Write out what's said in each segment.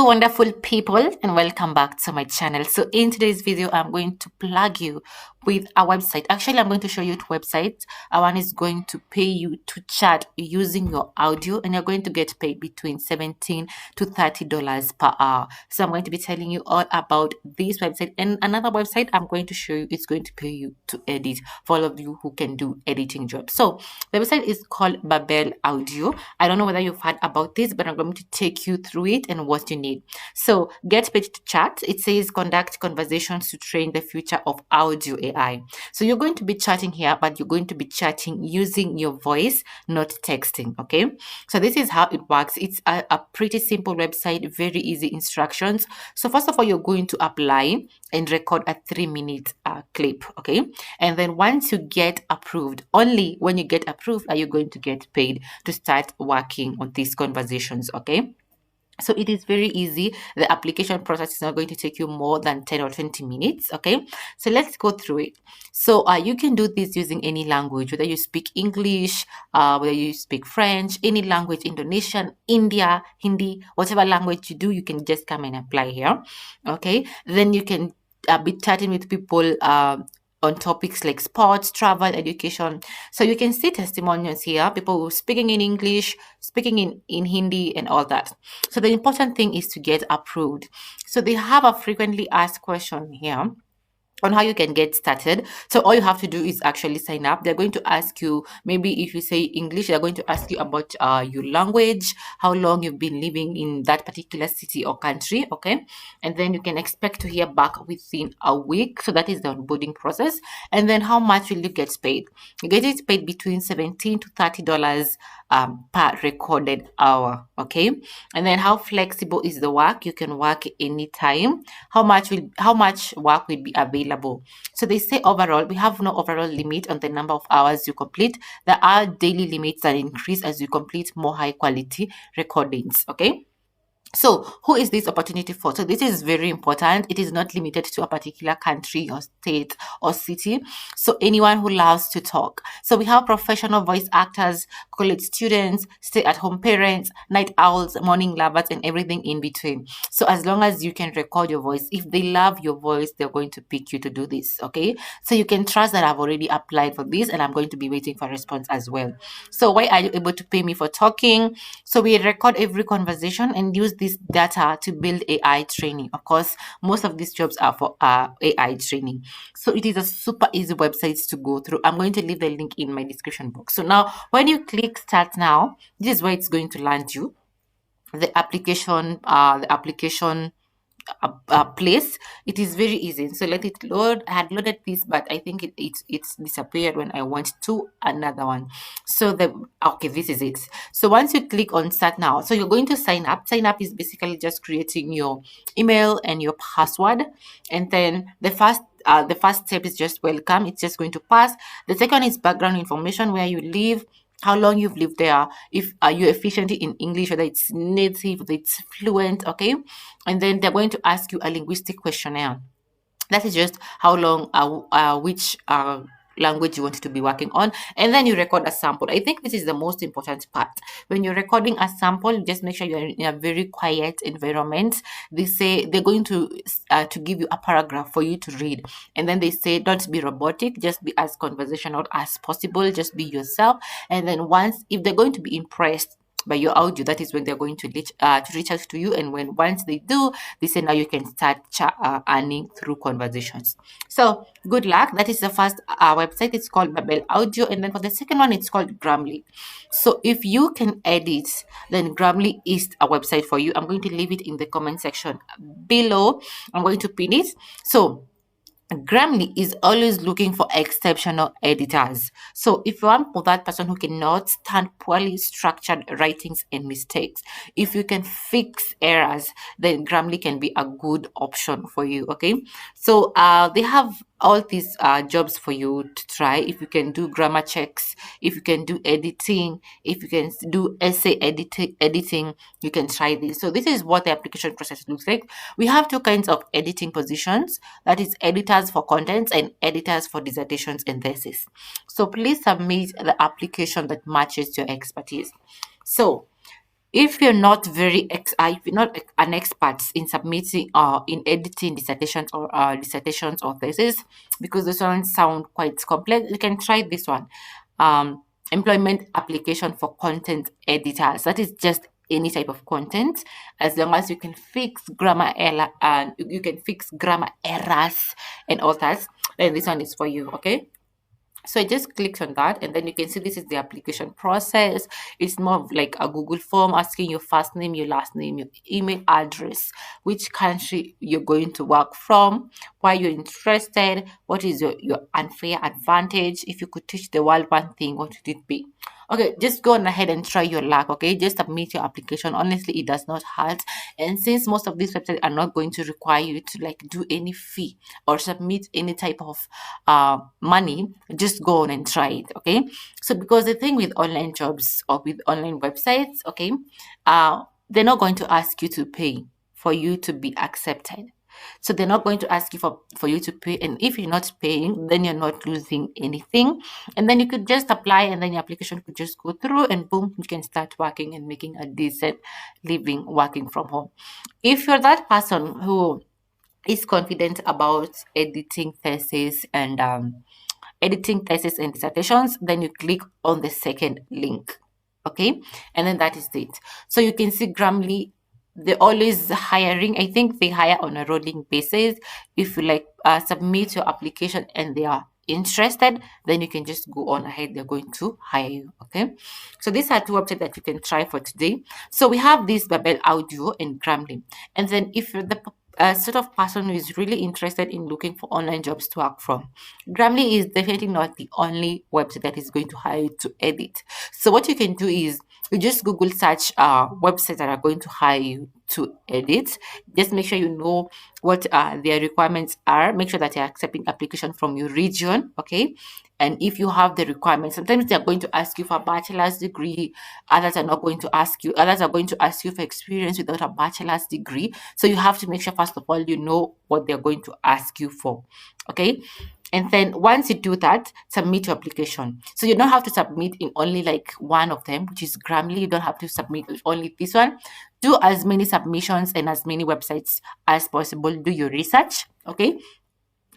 wonderful people, and welcome back to my channel. So in today's video, I'm going to plug you with a website. Actually, I'm going to show you two websites. One is going to pay you to chat using your audio, and you're going to get paid between $17 to $30 per hour. So I'm going to be telling you all about this website, and another website I'm going to show you is going to pay you to edit for all of you who can do editing jobs. So the website is called Babel Audio. I don't know whether you've heard about this, but I'm going to take you through it and what you need. So get paid to chat. It says conduct conversations to train the future of audio AI. So you're going to be chatting here, but you're going to be chatting using your voice, not texting. Okay. So this is how it works. It's a pretty simple website, very easy instructions. So first of all, you're going to apply and record a 3-minute clip. Okay. And then once you get approved, only when you get approved are you going to get paid to start working on these conversations. Okay. So it is very easy. The application process is not going to take you more than 10 or 20 minutes. Okay. So let's go through it. So you can do this using any language, whether you speak English, whether you speak French, any language, Indonesian, India, Hindi, whatever language you do, you can just come and apply here. Okay. Then you can be chatting with people on topics like sports, travel, education. So you can see testimonials here, people who are speaking in English, speaking in Hindi and all that. So the important thing is to get approved. So they have a frequently asked question here on how you can get started. So all you have to do is actually sign up. They're going to ask you, maybe if you say English, they're going to ask you about your language, how long you've been living in that particular city or country. Okay. And then you can expect to hear back within a week. So that is the onboarding process. And then how much will you get paid? You get it paid between $17 to $30 per recorded hour. Okay. And then how flexible is the work? You can work anytime. How much work will be available? So they say overall, we have no overall limit on the number of hours you complete. There are daily limits that increase as you complete more high quality recordings. Okay. So who is this opportunity for? So this is very important. It is not limited to a particular country or state or city. So anyone who loves to talk. So we have professional voice actors, college students, stay-at-home parents, night owls, morning lovers, and everything in between. So as long as you can record your voice, if they love your voice, they're going to pick you to do this. Okay. So you can trust that I've already applied for this and I'm going to be waiting for a response as well. So why are you able to pay me for talking? So we record every conversation and use this data to build AI training. Of course, most of these jobs are for AI training. So it is a super easy website to go through. I'm going to leave the link in my description box. So now when you click start now, this is where it's going to land you. The application place. It is very easy. So let it load. I had loaded this, but I think it's disappeared when I went to another one. So this is it. So once you click on start now, so you're going to sign up. Sign up is basically just creating your email and your password, and then the first step is just welcome. It's just going to pass. The second is background information, where you live, how long you've lived there, if you're efficient in English, whether it's native, whether it's fluent. Okay. And then they're going to ask you a linguistic questionnaire. That is just how long, which language you want to be working on. And then you record a sample. I think this is the most important part. When you're recording a sample, just make sure you're in a very quiet environment. They say they're going to give you a paragraph for you to read. And then they say, don't be robotic, just be as conversational as possible. Just be yourself. And then if they're going to be impressed by your audio, that is when they're going to reach out to you. And once they do, they say now you can start earning through conversations. So good luck. That is the first website. It's called Babel Audio. And then for the second one, it's called Grammarly. So if you can edit, then Grammarly is a website for you. I'm going to leave it in the comment section below. I'm going to pin it. So Grammarly is always looking for exceptional editors. So if you want for that person who cannot stand poorly structured writings and mistakes, if you can fix errors, then Grammarly can be a good option for you. Okay. So they have all these jobs for you to try. If you can do grammar checks, if you can do editing, if you can do essay editing, you can try this. So this is what the application process looks like. We have two kinds of editing positions. That is editors for contents and editors for dissertations and thesis. So please submit the application that matches your expertise. So If you're not if you're not an expert in submitting in editing dissertations or thesis, because this one sound quite complex, you can try this one. Employment application for content editors. That is just any type of content, as long as you can fix grammar error and you can fix grammar errors and all that, then this one is for you. Okay, so I just clicked on that, and then you can see this is the application process. It's more of like a Google form asking your first name, your last name, your email address, which country you're going to work from, why you're interested, what is your unfair advantage. If you could teach the world one thing, what would it be? Okay, just go on ahead and try your luck. Okay, just submit your application. Honestly, it does not hurt. And since most of these websites are not going to require you to like do any fee or submit any type of money, just go on and try it. Okay, so because the thing with online jobs or with online websites, okay, they're not going to ask you to pay for you to be accepted. So they're not going to ask you for you to pay. And if you're not paying, then you're not losing anything. And then you could just apply, and then your application could just go through, and boom, you can start working and making a decent living working from home. If you're that person who is confident about editing thesis and dissertations, then you click on the second link. Okay, and then that is it. So you can see Grammarly, they're always hiring. I think they hire on a rolling basis. If you like submit your application and they are interested, then you can just go on ahead, they're going to hire you. Okay, so these are two websites that you can try for today. So we have this Babel Audio and Grammarly. And then if you're the sort of person who is really interested in looking for online jobs to work from, Grammarly is definitely not the only website that is going to hire you to edit. So what you can do is you just Google search websites that are going to hire you to edit. Just make sure you know what their requirements are. Make sure that you're accepting application from your region. Okay, and if you have the requirements, sometimes they're going to ask you for a bachelor's degree. Others are not going to ask you. Others are going to ask you for experience without a bachelor's degree. So you have to make sure, first of all, you know what they're going to ask you for. Okay, and then once you do that, submit your application. So you don't have to submit in only like one of them, which is Grammarly. You don't have to submit with only this one. Do as many submissions and as many websites as possible. Do your research. Okay,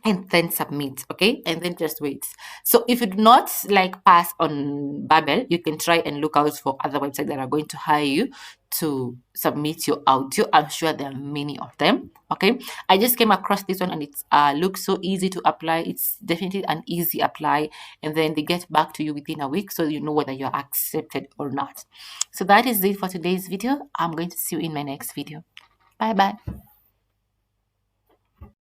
and then submit. Okay, and then just wait. So if you do not like pass on Babel, you can try and look out for other websites that are going to hire you to submit your audio. I'm sure there are many of them. Okay, I just came across this one, and it looks so easy to apply. It's definitely an easy apply, and then they get back to you within a week, so you know whether you're accepted or not. So that is it for today's video. I'm going to see you in my next video. Bye bye.